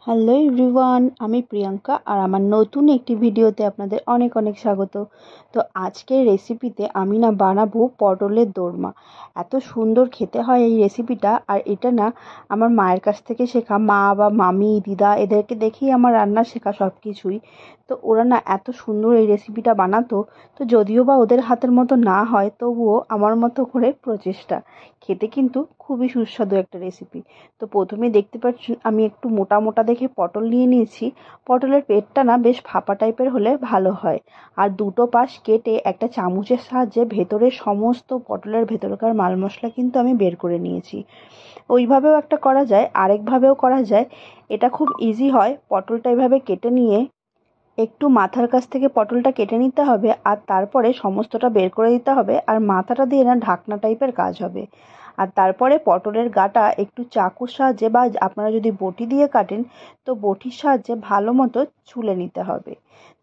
Hello everyone, আমি প্রিয়াঙ্কা আর আমার নতুন একটি ভিডিওতে আপনাদের অনেক অনেক স্বাগত। তো আজকের রেসিপিতে আমি বানাবো পটলের দোরমা। এত সুন্দর খেতে হয় এই রেসিপিটা, আর এটা আমার মায়ের কাছ থেকে শেখা। মা বা মামি দিদা এদেরকে দেখেই আমার রান্না শেখা সব কিছুই। তো ওরা এত সুন্দর এই রেসিপিটা বানাতো। তো যদিও বা ওদের হাতের মতো না হয়, তবুও আমার মতো করে প্রচেষ্টা। খেতে কিন্তু খুবই সুস্বাদু একটা রেসিপি। তো প্রথমেই দেখতে পাচ্ছেন আমি একটু মোটা মোটা দেখে পটল নিয়ে নিয়েছি। পটলের পেটটা বেশ ফাঁপা টাইপের হলে ভালো হয়। আর দুটো পাশ কেটে একটা চামচের সাহায্যে ভেতরের সমস্ত পটলের ভেতরকার মাল মশলা কিন্তু আমি বের করে নিয়েছি। ওইভাবেও একটা করা যায়, আরেকভাবেও করা যায়। এটা খুব ইজি হয়। পটলটা এভাবে কেটে নিয়ে একটু মাথার কাছ থেকে পটলটা কেটে নিতে হবে, আর তারপরে সমস্তটা বের করে দিতে হবে, আর মাথাটা দিয়ে ঢাকনা টাইপের কাজ হবে। আর তারপরে পটলের গাটা একটু চাকুর সাহায্যে বা আপনারা যদি বটি দিয়ে কাটেন, তো বটির সাহায্যে ভালো মতো ছুলে নিতে হবে।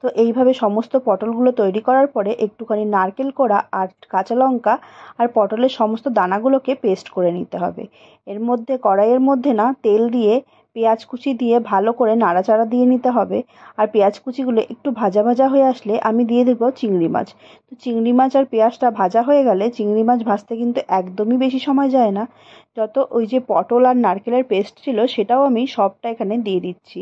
তো এইভাবে সমস্ত পটলগুলো তৈরি করার পরে একটুখানি নারকেল কোড়া আর কাঁচা লঙ্কা আর পটলের সমস্ত দানাগুলোকে পেস্ট করে নিতে হবে। এর মধ্যে কড়াইয়ের মধ্যে তেল দিয়ে পেঁয়াজ কুচি দিয়ে ভালো করে নাড়াচাড়া দিয়ে নিতে হবে। আর পেঁয়াজ কুচিগুলো একটু ভাজা ভাজা হয়ে আসলে আমি দিয়ে দেবো চিংড়ি মাছ। তো চিংড়ি মাছ আর পেঁয়াজটা ভাজা হয়ে গেলে, চিংড়ি মাছ ভাজতে কিন্তু একদমই বেশি সময় যায় না। যত ওই যে পটল আর নারকেলের পেস্ট ছিল সেটাও আমি সবটা এখানে দিয়ে দিচ্ছি।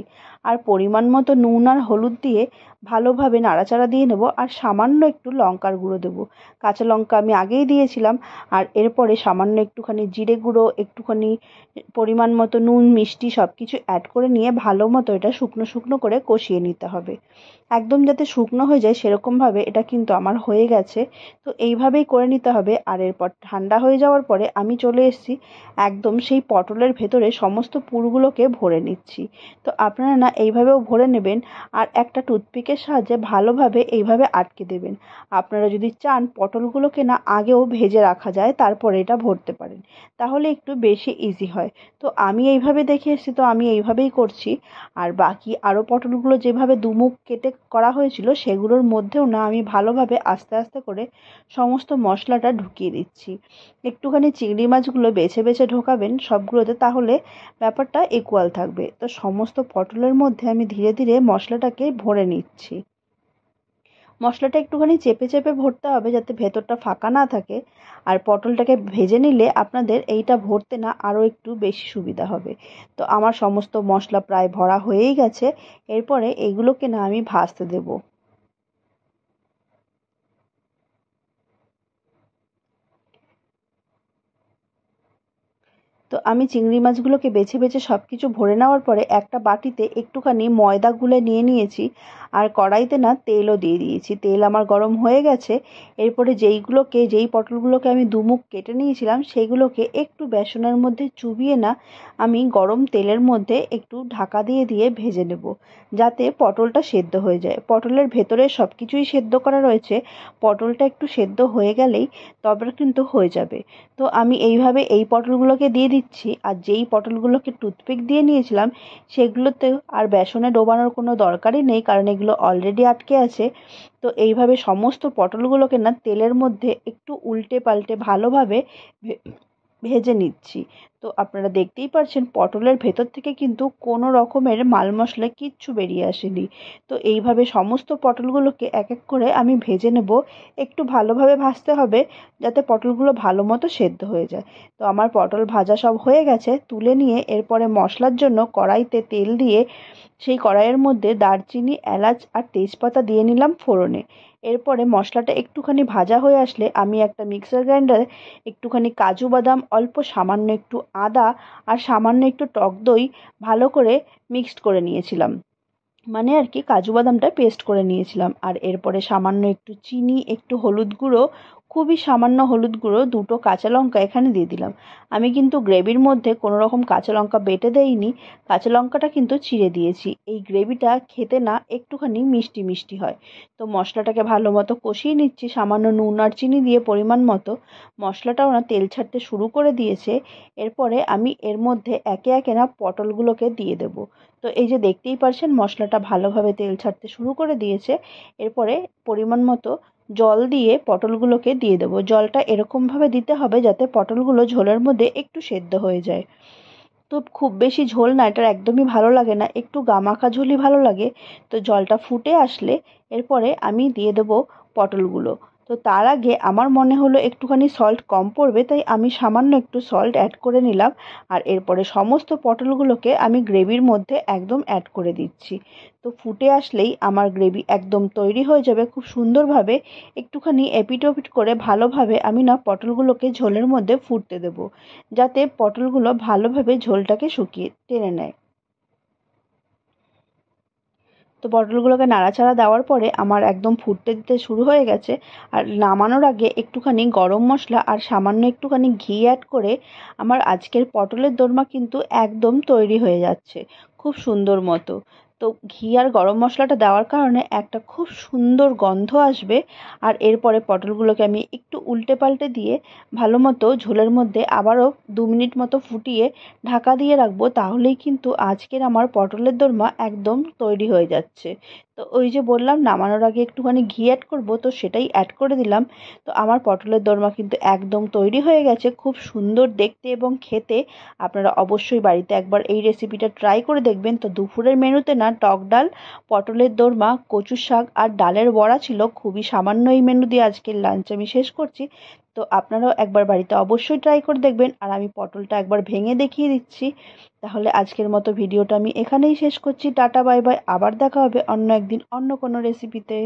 আর পরিমাণ মতো নুন আর হলুদ দিয়ে ভালোভাবে নাড়াচাড়া দিয়ে নেব, আর সামান্য একটু লঙ্কার গুঁড়ো দেবো। কাঁচা লঙ্কা আমি আগেই দিয়েছিলাম। আর এরপরে সামান্য একটুখানি জিরে গুঁড়ো, একটুখানি পরিমাণ মতো নুন মিষ্টি সব কিছু অ্যাড করে নিয়ে ভালো মতো এটা শুকনো শুকনো করে কষিয়ে নিতে হবে। একদম যাতে শুকনো হয়ে যায় সেরকমভাবে এটা কিন্তু আমার হয়ে গেছে। তো এইভাবেই করে নিতে হবে। আর এরপর ঠান্ডা হয়ে যাওয়ার পরে আমি চলে এসেছি একদম সেই পটলের ভেতরে সমস্ত পুরগুলোকে ভরে নিচ্ছি। তো আপনারা এইভাবেও ভরে নেবেন। আর একটা টুথপিকের সাহায্যে ভালোভাবে এইভাবে আটকে দেবেন। আপনারা যদি চান পটলগুলোকে আগেও ভেজে রাখা যায়, তারপরে এটা ভরতে পারেন, তাহলে একটু বেশি ইজি হয়। তো আমি এইভাবে দেখে এসেছি, তো আমি এইভাবেই করছি। আর বাকি আরও পটলগুলো যেভাবে দুমুখ কেটে করা হয়েছিল সেগুলোর মধ্যেও আমি ভালোভাবে আস্তে আস্তে করে সমস্ত মশলাটা ঢুকিয়ে দিচ্ছি। একটুখানি চিংড়ি মাছগুলো বেছে বেছে ঢোকাবেন সবগুলোতে, তাহলে ব্যাপারটা ইকুয়াল থাকবে। তো সমস্ত পটলের মধ্যে আমি ধীরে ধীরে মশলাটাকে ভরে নিচ্ছি। মশলাটা একটুখানি চেপে চেপে ভরতে হবে যাতে ভেতরটা ফাঁকা না থাকে। আর পটলটাকে ভেজে নিলে আপনাদের এইটা ভরতে আরও একটু বেশি সুবিধা হবে। তো আমার সমস্ত মশলা প্রায় ভরা হয়েই গেছে। এরপরে এইগুলোকে আমি ভাজতে দেবো। তো আমি চিংড়ি মাছগুলোকে বেছে বেছে সব কিছু ভরে নেওয়ার পরে একটা বাটিতে একটুখানি ময়দা গুলে নিয়ে নিয়েছি। আর কড়াইতে তেলও দিয়ে দিয়েছি। তেল আমার গরম হয়ে গেছে। এরপরে যেই পটলগুলোকে আমি দুমুখ কেটে নিয়েছিলাম সেইগুলোকে একটু বেসনের মধ্যে চুবিয়ে আমি গরম তেলের মধ্যে একটু ঢাকা দিয়ে দিয়ে ভেজে নেব, যাতে পটলটা সেদ্ধ হয়ে যায়। পটলের ভেতরে সব কিছুই সেদ্ধ করা রয়েছে। পটলটা একটু সেদ্ধ হয়ে গেলেই তবে কিন্তু হয়ে যাবে। তো আমি এইভাবে এই পটলগুলোকে দিয়ে দিচ্ছি। আর যেই পটলগুলোকে টুথপিক দিয়ে নিয়েছিলাম সেগুলোতে আর বেসনে ডোবানোর কোনো দরকারই নেই, কারণ এগুলো অলরেডি আটকে আছে। তো এইভাবে সমস্ত পটলগুলোকে তেলের মধ্যে একটু উল্টে পাল্টে ভালোভাবে ভেজে নিচ্ছি। তো আপনারা দেখতেই পাচ্ছেন পটলের ভেতর থেকে কিন্তু কোনো রকমের মাল মশলা কিচ্ছু বেরিয়ে আসেনি। তো এইভাবে সমস্ত পটলগুলোকে এক এক করে আমি ভেজে নেব। একটু ভালোভাবে ভাজতে হবে যাতে পটলগুলো ভালো মতো সেদ্ধ হয়ে যায়। তো আমার পটল ভাজা সব হয়ে গেছে। তুলে নিয়ে এরপরে মশলার জন্য কড়াইতে তেল দিয়ে সেই কড়াইয়ের মধ্যে দারচিনি, এলাচ আর তেজপাতা দিয়ে নিলাম ফোড়নে। এরপরে মশলাটা একটুখানি ভাজা হয়ে আসলে আমি একটা মিক্সার গ্রাইন্ডারে একটুখানি কাজু বাদাম, অল্প সামান্য একটু আদা আর সামান্য একটু টক দই ভালো করে মিক্সড করে নিয়েছিলাম। মানে আর কি কাজু বাদামটা পেস্ট করে নিয়েছিলাম। আর এরপরে সামান্য একটু চিনি, একটু হলুদ গুঁড়ো, খুবই সামান্য হলুদ গুঁড়ো, দুটো কাঁচা লঙ্কা এখানে দিয়ে দিলাম। আমি কিন্তু গ্রেভির মধ্যে কোনো রকম কাঁচা লঙ্কা বেটে দেইনি, কাঁচা লঙ্কাটা কিন্তু চিড়ে দিয়েছি। এই গ্রেভিটা খেতে একটুখানি মিষ্টি মিষ্টি হয়। তো মশলাটাকে ভালো মতো কষিয়ে নিচ্ছি সামান্য নুন আর চিনি দিয়ে পরিমাণ মতো। মশলাটাও তেল ছাড়তে শুরু করে দিয়েছে। এরপরে আমি এর মধ্যে একে একে পটলগুলোকে দিয়ে দেবো। তো এই যে দেখতেই পারছেন মশলাটা ভালোভাবে তেল ছাড়তে শুরু করে দিয়েছে। এরপরে পরিমাণ মতো জল দিয়ে পটলগুলোকে দিয়ে দেবো। জলটা এরকমভাবে দিতে হবে যাতে পটলগুলো ঝোলের মধ্যে একটু সেদ্ধ হয়ে যায়। তো খুব বেশি ঝোল না, এটার একদমই ভালো লাগে না, একটু গামাখা ঝোলই ভালো লাগে। তো জলটা ফুটে আসলে এরপরে আমি দিয়ে দেবো পটলগুলো। তো তার আগে আমার মনে হলো একটুখানি সল্ট কম পড়বে, তাই আমি সামান্য একটু সল্ট অ্যাড করে নিলাম। আর এরপরে সমস্ত পটলগুলোকে আমি গ্রেভির মধ্যে একদম অ্যাড করে দিচ্ছি। তো ফুটে আসলেই আমার গ্রেভি একদম তৈরি হয়ে যাবে খুব সুন্দরভাবে। একটুখানি এপিট ওপিট করে ভালোভাবে আমি না পটলগুলোকে ঝোলের মধ্যে ফুটতে দেবো, যাতে পটলগুলো ভালোভাবে ঝোলটাকে শুকিয়ে টেনে নেয়। তো পটলগুলোকে নাড়াচাড়া দেওয়ার পরে আমার একদম ফুটতে দিতে শুরু হয়ে গেছে। আর নামানোর আগে একটুখানি গরম মশলা আর সামান্য একটুখানি ঘি অ্যাড করে আমার আজকের পটলের দোরমা কিন্তু একদম তৈরি হয়ে যাচ্ছে খুব সুন্দর মতো। তো ঘি আর গরম মশলাটা দেওয়ার কারণে একটা খুব সুন্দর গন্ধ আসবে। আর এরপরে পটলগুলোকে আমি একটু উল্টে পাল্টে দিয়ে ভালো মতো ঝোলের মধ্যে আবারও 2 মিনিট মতো ফুটিয়ে ঢাকা দিয়ে রাখবো, তাহলেই কিন্তু আজকের আমার পটলের দোরমা একদম তৈরি হয়ে যাচ্ছে। তো ওই যে বললাম নামানোর আগে একটুখানি ঘি অ্যাড করব, তো সেটাই অ্যাড করে দিলাম। তো আমার পটলের দোরমা কিন্তু একদম তৈরি হয়ে গেছে, খুব সুন্দর দেখতে এবং খেতে। আপনারা অবশ্যই বাড়িতে একবার এই রেসিপিটা ট্রাই করে দেখবেন। তো দুপুরের মেনুতে না টক ডাল, পটলের দোরমা, কচু শাক আর ডালের বড়া ছিল। খুবই সামান্য এই মেনু দিয়ে আজকের লাঞ্চ আমি শেষ করছি। তো আপনারাও একবার বাড়িতে অবশ্যই ট্রাই করে দেখবেন। আর আমি পটলটা একবার ভেঙে দেখিয়ে দিচ্ছি। তাহলে আজকের মতো ভিডিওটা আমি এখানেই শেষ করছি। টাটা বাই বাই, আবার দেখা হবে অন্য একদিন অন্য কোনো রেসিপিতে।